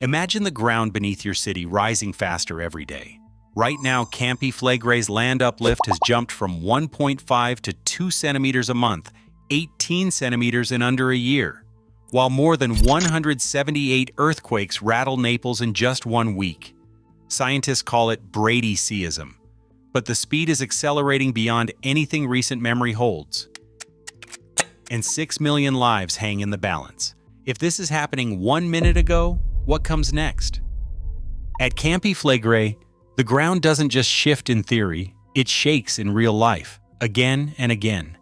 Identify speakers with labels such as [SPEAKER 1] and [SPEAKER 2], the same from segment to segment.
[SPEAKER 1] Imagine the ground beneath your city rising faster every day. Right now, Campi Flegrei's land uplift has jumped from 1.5 to 2 centimeters a month, 18 centimeters in under a year, while more than 178 earthquakes rattle Naples in just 1 week. Scientists call it Bradyseism, but the speed is accelerating beyond anything recent memory holds. And 6 million lives hang in the balance. If this is happening 1 minute ago, what comes next? At Campi Flegrei, the ground doesn't just shift in theory, it shakes in real life, again and again.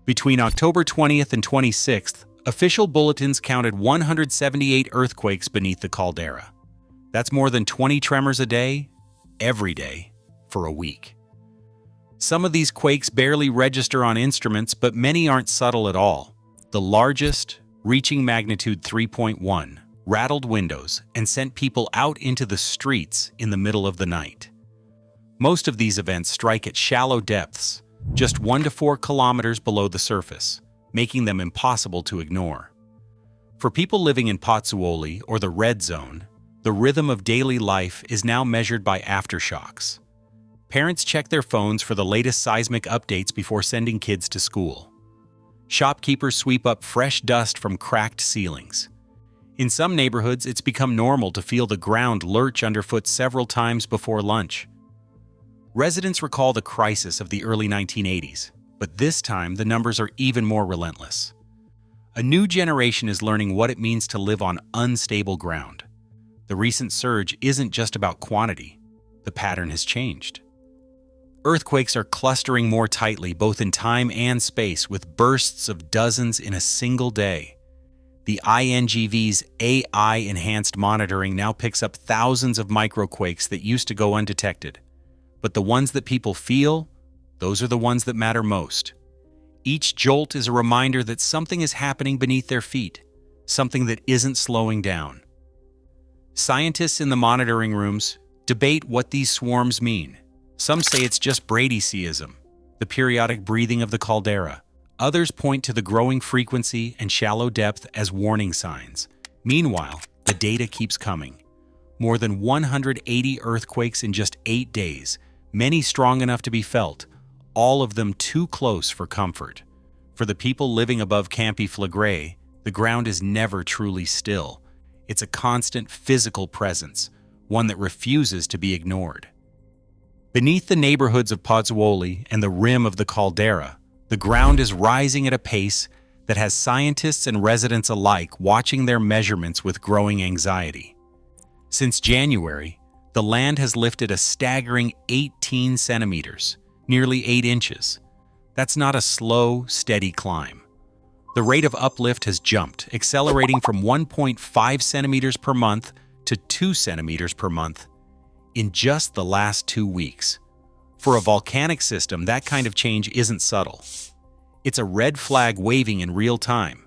[SPEAKER 1] Between October 20th and 26th, official bulletins counted 178 earthquakes beneath the caldera. That's more than 20 tremors a day, every day, for a week. Some of these quakes barely register on instruments, but many aren't subtle at all. The largest, reaching magnitude 3.1, rattled windows and sent people out into the streets in the middle of the night. Most of these events strike at shallow depths, just 1 to 4 kilometers below the surface, making them impossible to ignore. For people living in Pozzuoli or the red zone, the rhythm of daily life is now measured by aftershocks. Parents check their phones for the latest seismic updates before sending kids to school. Shopkeepers sweep up fresh dust from cracked ceilings. In some neighborhoods, it's become normal to feel the ground lurch underfoot several times before lunch. Residents recall the crisis of the early 1980s, but this time the numbers are even more relentless. A new generation is learning what it means to live on unstable ground. The recent surge isn't just about quantity. The pattern has changed. Earthquakes are clustering more tightly both in time and space, with bursts of dozens in a single day. The INGV's AI-enhanced monitoring now picks up thousands of microquakes that used to go undetected. But the ones that people feel, those are the ones that matter most. Each jolt is a reminder that something is happening beneath their feet, something that isn't slowing down. Scientists in the monitoring rooms debate what these swarms mean. Some say it's just Bradyseism, the periodic breathing of the caldera. Others point to the growing frequency and shallow depth as warning signs. Meanwhile, the data keeps coming. More than 180 earthquakes in just 8 days, many strong enough to be felt, all of them too close for comfort. For the people living above Campi Flegrei, the ground is never truly still. It's a constant physical presence, one that refuses to be ignored. Beneath the neighborhoods of Pozzuoli and the rim of the caldera, the ground is rising at a pace that has scientists and residents alike watching their measurements with growing anxiety. Since January, the land has lifted a staggering 18 centimeters, nearly 8 inches. That's not a slow, steady climb. The rate of uplift has jumped, accelerating from 1.5 centimeters per month to 2 centimeters per month in just the last 2 weeks. For a volcanic system, that kind of change isn't subtle. It's a red flag waving in real time.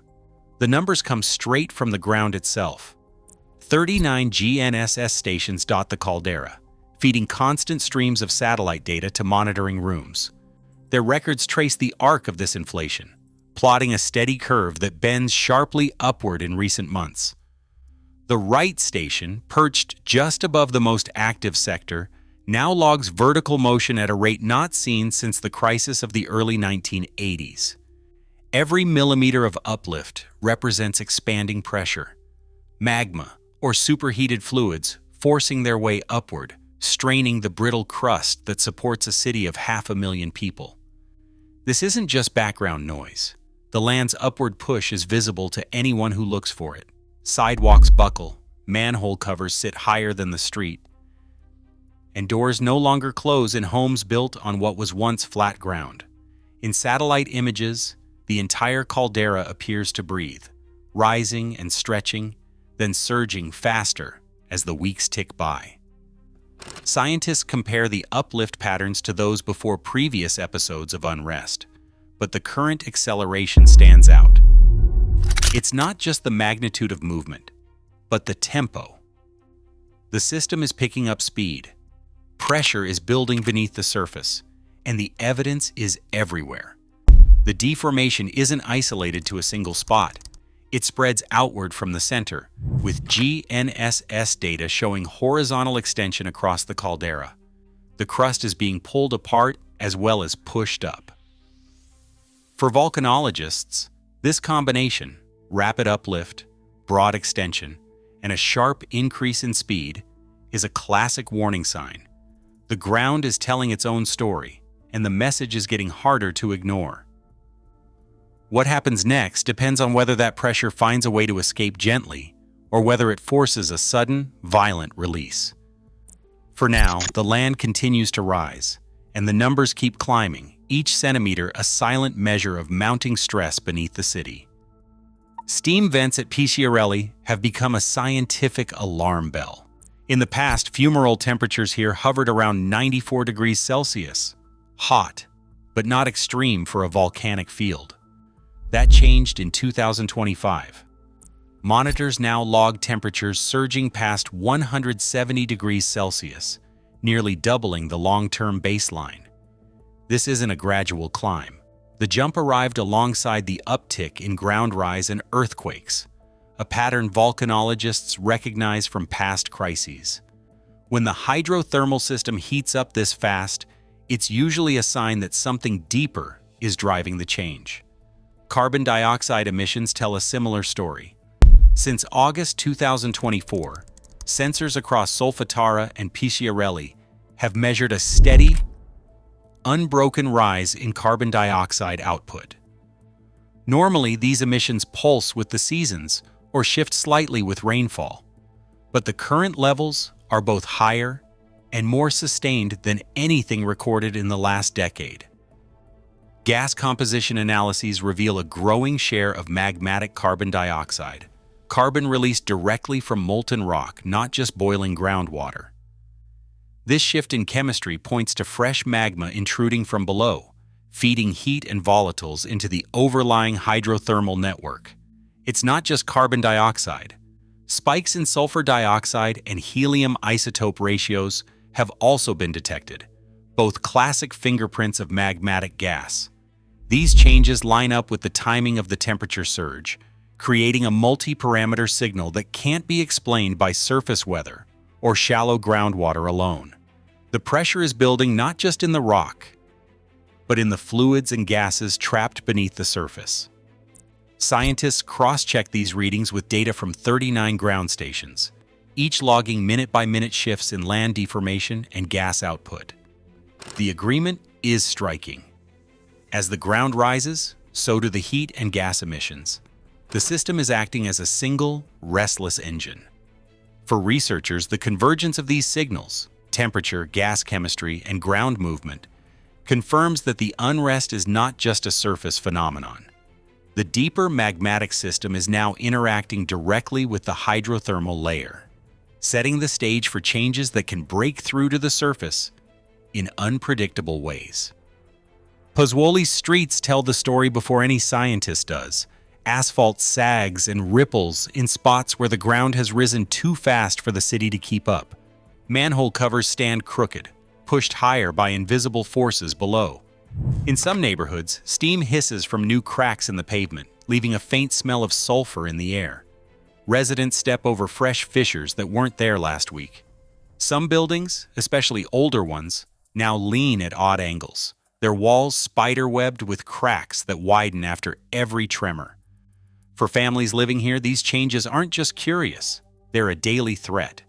[SPEAKER 1] The numbers come straight from the ground itself. 39 GNSS stations dot the caldera, feeding constant streams of satellite data to monitoring rooms. Their records trace the arc of this inflation, plotting a steady curve that bends sharply upward in recent months. The right station, perched just above the most active sector, now logs vertical motion at a rate not seen since the crisis of the early 1980s. Every millimeter of uplift represents expanding pressure. Magma, or superheated fluids, forcing their way upward, straining the brittle crust that supports a city of 500,000 people. This isn't just background noise. The land's upward push is visible to anyone who looks for it. Sidewalks buckle, manhole covers sit higher than the street, and doors no longer close in homes built on what was once flat ground. In satellite images, the entire caldera appears to breathe, rising and stretching, then surging faster as the weeks tick by. Scientists compare the uplift patterns to those before previous episodes of unrest, but the current acceleration stands out. It's not just the magnitude of movement, but the tempo. The system is picking up speed. Pressure is building beneath the surface, and the evidence is everywhere. The deformation isn't isolated to a single spot. It spreads outward from the center, with GNSS data showing horizontal extension across the caldera. The crust is being pulled apart as well as pushed up. For volcanologists, this combination, rapid uplift, broad extension, and a sharp increase in speed, is a classic warning sign. The ground is telling its own story, and the message is getting harder to ignore. What happens next depends on whether that pressure finds a way to escape gently, or whether it forces a sudden, violent release. For now, the land continues to rise, and the numbers keep climbing, each centimeter a silent measure of mounting stress beneath the city. Steam vents at Flegrei have become a scientific alarm bell. In the past, fumarole temperatures here hovered around 94 degrees Celsius. Hot, but not extreme for a volcanic field. That changed in 2025. Monitors now log temperatures surging past 170 degrees Celsius, nearly doubling the long-term baseline. This isn't a gradual climb. The jump arrived alongside the uptick in ground rise and earthquakes, a pattern volcanologists recognize from past crises. When the hydrothermal system heats up this fast, it's usually a sign that something deeper is driving the change. Carbon dioxide emissions tell a similar story. Since August 2024, sensors across Solfatara and Flegrei have measured a steady, unbroken rise in carbon dioxide output. Normally, these emissions pulse with the seasons or shift slightly with rainfall, but the current levels are both higher and more sustained than anything recorded in the last decade. Gas composition analyses reveal a growing share of magmatic carbon dioxide, carbon released directly from molten rock, not just boiling groundwater. This shift in chemistry points to fresh magma intruding from below, feeding heat and volatiles into the overlying hydrothermal network. It's not just carbon dioxide. Spikes in sulfur dioxide and helium isotope ratios have also been detected, both classic fingerprints of magmatic gas. These changes line up with the timing of the temperature surge, creating a multi-parameter signal that can't be explained by surface weather or shallow groundwater alone. The pressure is building not just in the rock, but in the fluids and gases trapped beneath the surface. Scientists cross-check these readings with data from 39 ground stations, each logging minute-by-minute shifts in land deformation and gas output. The agreement is striking. As the ground rises, so do the heat and gas emissions. The system is acting as a single, restless engine. For researchers, the convergence of these signals, temperature, gas chemistry, and ground movement, confirms that the unrest is not just a surface phenomenon. The deeper magmatic system is now interacting directly with the hydrothermal layer, setting the stage for changes that can break through to the surface in unpredictable ways. Pozzuoli's streets tell the story before any scientist does. Asphalt sags and ripples in spots where the ground has risen too fast for the city to keep up. Manhole covers stand crooked, pushed higher by invisible forces below. In some neighborhoods, steam hisses from new cracks in the pavement, leaving a faint smell of sulfur in the air. Residents step over fresh fissures that weren't there last week. Some buildings, especially older ones, now lean at odd angles, their walls spider-webbed with cracks that widen after every tremor. For families living here, these changes aren't just curious, they're a daily threat.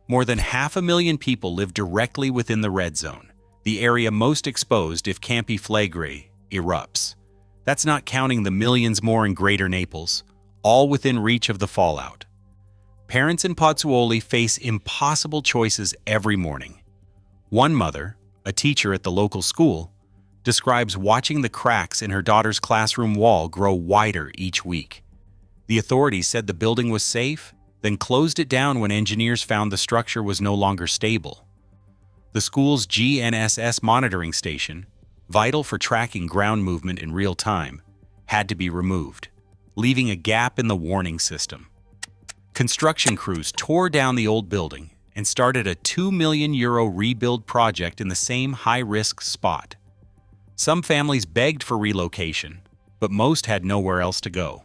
[SPEAKER 1] More than 500,000 people live directly within the red zone, the area most exposed if Campi Flegrei erupts. That's not counting the millions more in Greater Naples, all within reach of the fallout. Parents in Pozzuoli face impossible choices every morning. One mother, a teacher at the local school, describes watching the cracks in her daughter's classroom wall grow wider each week. The authorities said the building was safe, then closed it down when engineers found the structure was no longer stable. The school's GNSS monitoring station, vital for tracking ground movement in real time, had to be removed, leaving a gap in the warning system. Construction crews tore down the old building and started a €2 million rebuild project in the same high-risk spot. Some families begged for relocation, but most had nowhere else to go.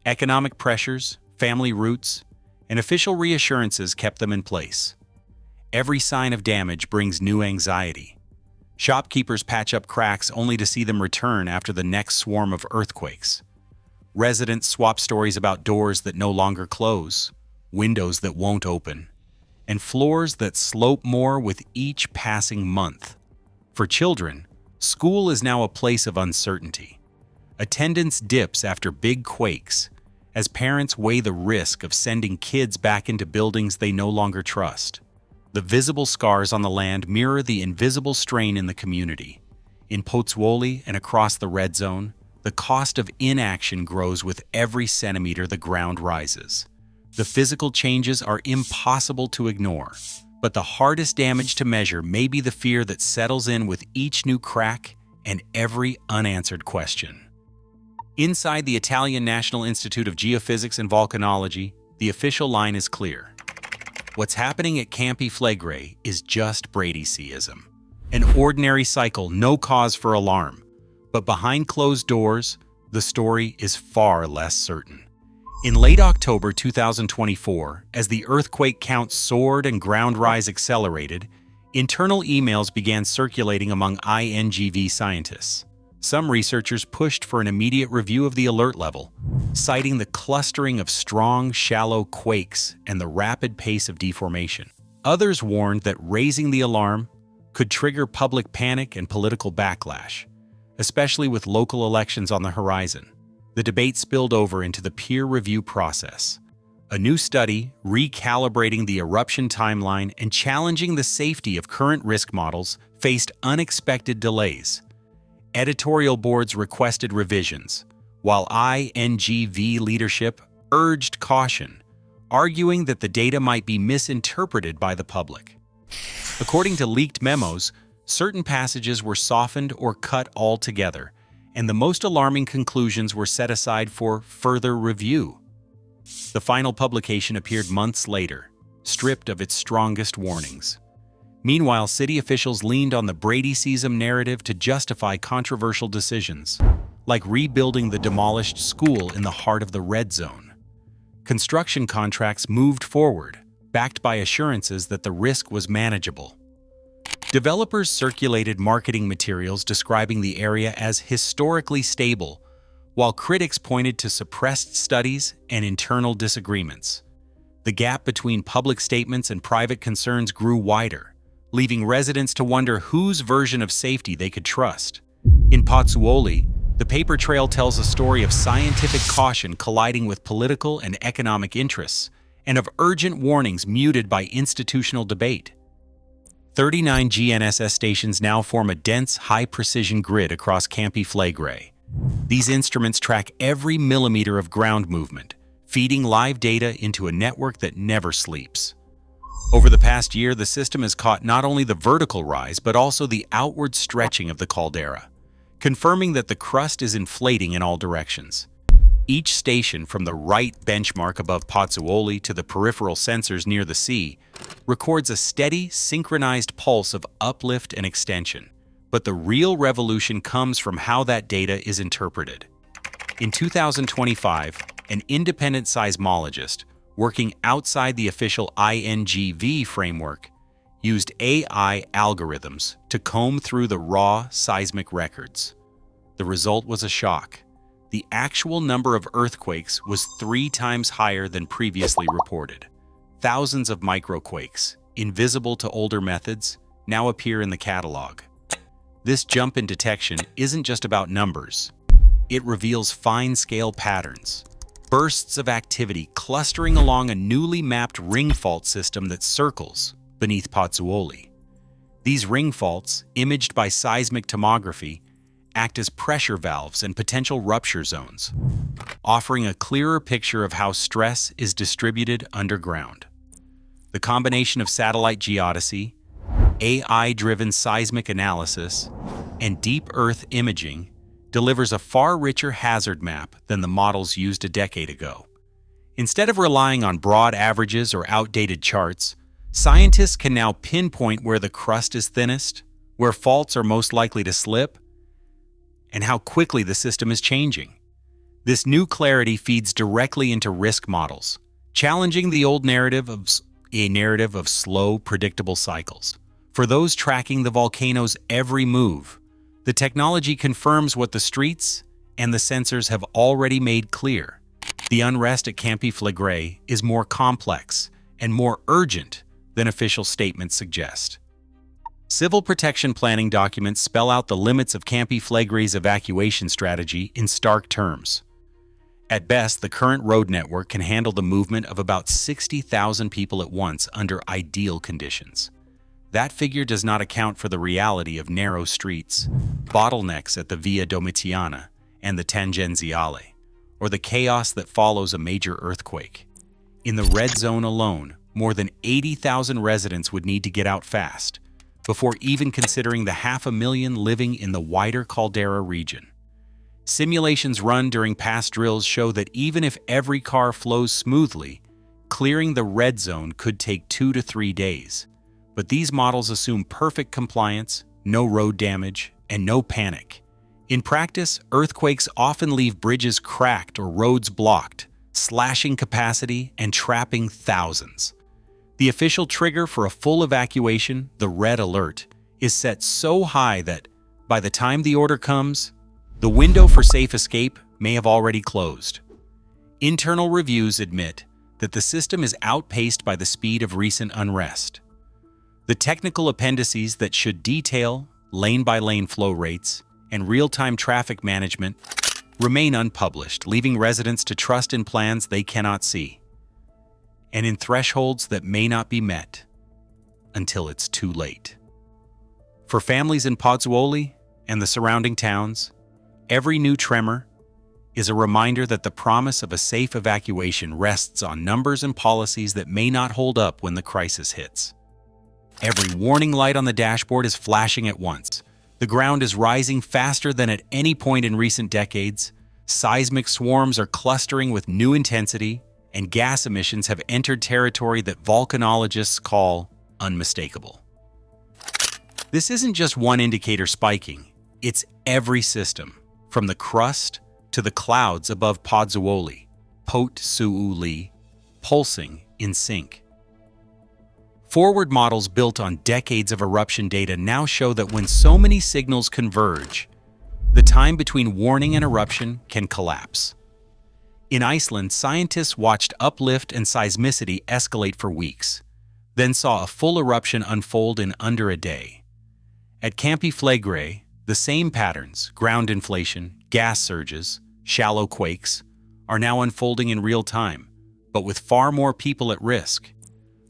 [SPEAKER 1] Economic pressures, family roots, and official reassurances kept them in place. Every sign of damage brings new anxiety. Shopkeepers patch up cracks only to see them return after the next swarm of earthquakes. Residents swap stories about doors that no longer close, windows that won't open, and floors that slope more with each passing month. For children, school is now a place of uncertainty. Attendance dips after big quakes, as parents weigh the risk of sending kids back into buildings they no longer trust. The visible scars on the land mirror the invisible strain in the community. In Pozzuoli and across the red zone, the cost of inaction grows with every centimeter the ground rises. The physical changes are impossible to ignore, but the hardest damage to measure may be the fear that settles in with each new crack and every unanswered question. Inside the Italian National Institute of Geophysics and Volcanology, the official line is clear. What's happening at Campi Flegrei is just Bradyseism. An ordinary cycle, no cause for alarm. But behind closed doors, the story is far less certain. In late October 2024, as the earthquake count soared and ground rise accelerated, internal emails began circulating among INGV scientists. Some researchers pushed for an immediate review of the alert level, citing the clustering of strong, shallow quakes and the rapid pace of deformation. Others warned that raising the alarm could trigger public panic and political backlash, especially with local elections on the horizon. The debate spilled over into the peer review process. A new study, recalibrating the eruption timeline and challenging the safety of current risk models, faced unexpected delays. Editorial boards requested revisions, while INGV leadership urged caution, arguing that the data might be misinterpreted by the public. According to leaked memos, certain passages were softened or cut altogether, and the most alarming conclusions were set aside for further review. The final publication appeared months later, stripped of its strongest warnings. Meanwhile, city officials leaned on the Bradyseism narrative to justify controversial decisions, like rebuilding the demolished school in the heart of the red zone. Construction contracts moved forward, backed by assurances that the risk was manageable. Developers circulated marketing materials describing the area as historically stable, while critics pointed to suppressed studies and internal disagreements. The gap between public statements and private concerns grew wider, leaving residents to wonder whose version of safety they could trust. In Pozzuoli, the paper trail tells a story of scientific caution colliding with political and economic interests, and of urgent warnings muted by institutional debate. 39 GNSS stations now form a dense, high-precision grid across Campi Flegrei. These instruments track every millimeter of ground movement, feeding live data into a network that never sleeps. Over the past year, the system has caught not only the vertical rise, but also the outward stretching of the caldera, confirming that the crust is inflating in all directions. Each station, from the right benchmark above Pozzuoli to the peripheral sensors near the sea, records a steady, synchronized pulse of uplift and extension. But the real revolution comes from how that data is interpreted. In 2025, an independent seismologist, working outside the official INGV framework, used AI algorithms to comb through the raw seismic records. The result was a shock. The actual number of earthquakes was 3 times higher than previously reported. Thousands of microquakes, invisible to older methods, now appear in the catalog. This jump in detection isn't just about numbers. It reveals fine-scale patterns, bursts of activity clustering along a newly mapped ring fault system that circles beneath Pozzuoli. These ring faults, imaged by seismic tomography, act as pressure valves and potential rupture zones, offering a clearer picture of how stress is distributed underground. The combination of satellite geodesy, AI-driven seismic analysis, and deep Earth imaging delivers a far richer hazard map than the models used a decade ago. Instead of relying on broad averages or outdated charts, scientists can now pinpoint where the crust is thinnest, where faults are most likely to slip, and how quickly the system is changing. This new clarity feeds directly into risk models, challenging the old narrative of slow, predictable cycles. For those tracking the volcano's every move, the technology confirms what the streets and the sensors have already made clear. The unrest at Campi Flegrei is more complex and more urgent than official statements suggest. Civil protection planning documents spell out the limits of Campi Flegrei's evacuation strategy in stark terms. At best, the current road network can handle the movement of about 60,000 people at once under ideal conditions. That figure does not account for the reality of narrow streets, bottlenecks at the Via Domitiana and the Tangenziale, or the chaos that follows a major earthquake. In the red zone alone, more than 80,000 residents would need to get out fast, before even considering the 500,000 living in the wider caldera region. Simulations run during past drills show that even if every car flows smoothly, clearing the red zone could take 2 to 3 days. But these models assume perfect compliance, no road damage, and no panic. In practice, earthquakes often leave bridges cracked or roads blocked, slashing capacity and trapping thousands. The official trigger for a full evacuation, the red alert, is set so high that, by the time the order comes, the window for safe escape may have already closed. Internal reviews admit that the system is outpaced by the speed of recent unrest. The technical appendices that should detail lane-by-lane flow rates and real-time traffic management remain unpublished, leaving residents to trust in plans they cannot see, and in thresholds that may not be met until it's too late. For families in Pozzuoli and the surrounding towns, every new tremor is a reminder that the promise of a safe evacuation rests on numbers and policies that may not hold up when the crisis hits. Every warning light on the dashboard is flashing at once. The ground is rising faster than at any point in recent decades. Seismic swarms are clustering with new intensity, and gas emissions have entered territory that volcanologists call unmistakable. This isn't just one indicator spiking, it's every system, from the crust to the clouds above Pozzuoli, pulsing in sync. Forward models built on decades of eruption data now show that when so many signals converge, the time between warning and eruption can collapse. In Iceland, scientists watched uplift and seismicity escalate for weeks, then saw a full eruption unfold in under a day. At Campi Flegrei, the same patterns, ground inflation, gas surges, shallow quakes, are now unfolding in real time, but with far more people at risk.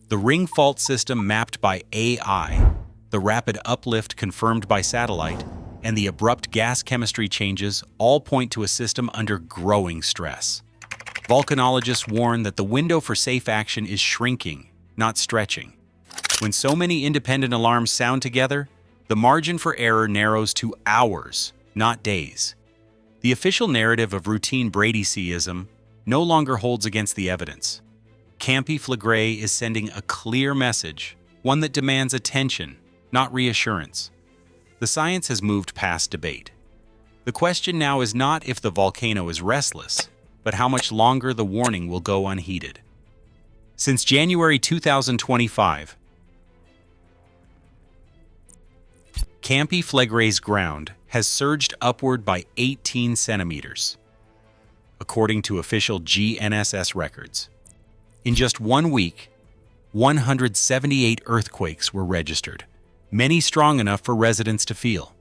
[SPEAKER 1] The ring fault system mapped by AI, the rapid uplift confirmed by satellite, and the abrupt gas chemistry changes all point to a system under growing stress. Volcanologists warn that the window for safe action is shrinking, not stretching. When so many independent alarms sound together, the margin for error narrows to hours, not days. The official narrative of routine Bradyseism no longer holds against the evidence. Campi Flegrei is sending a clear message, one that demands attention, not reassurance. The science has moved past debate. The question now is not if the volcano is restless, but how much longer the warning will go unheeded. Since January 2025, Campi Flegrei's ground has surged upward by 18 centimeters, according to official GNSS records. In just 1 week, 178 earthquakes were registered, many strong enough for residents to feel.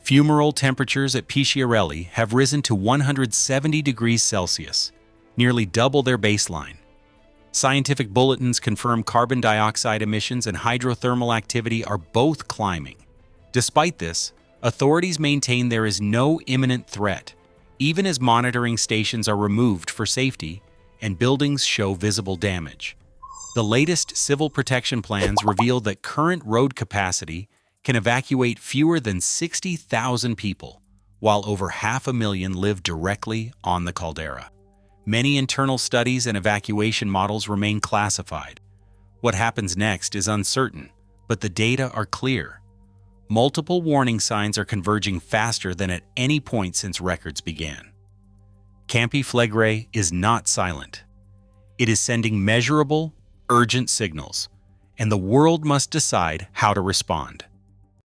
[SPEAKER 1] Fumarole temperatures at Pisciarelli have risen to 170 degrees Celsius, nearly double their baseline. Scientific bulletins confirm carbon dioxide emissions and hydrothermal activity are both climbing. Despite this, authorities maintain there is no imminent threat, even as monitoring stations are removed for safety and buildings show visible damage. The latest civil protection plans reveal that current road capacity can evacuate fewer than 60,000 people, while over 500,000 live directly on the caldera. Many internal studies and evacuation models remain classified. What happens next is uncertain, but the data are clear. Multiple warning signs are converging faster than at any point since records began. Campi Flegrei is not silent. It is sending measurable, urgent signals, and the world must decide how to respond.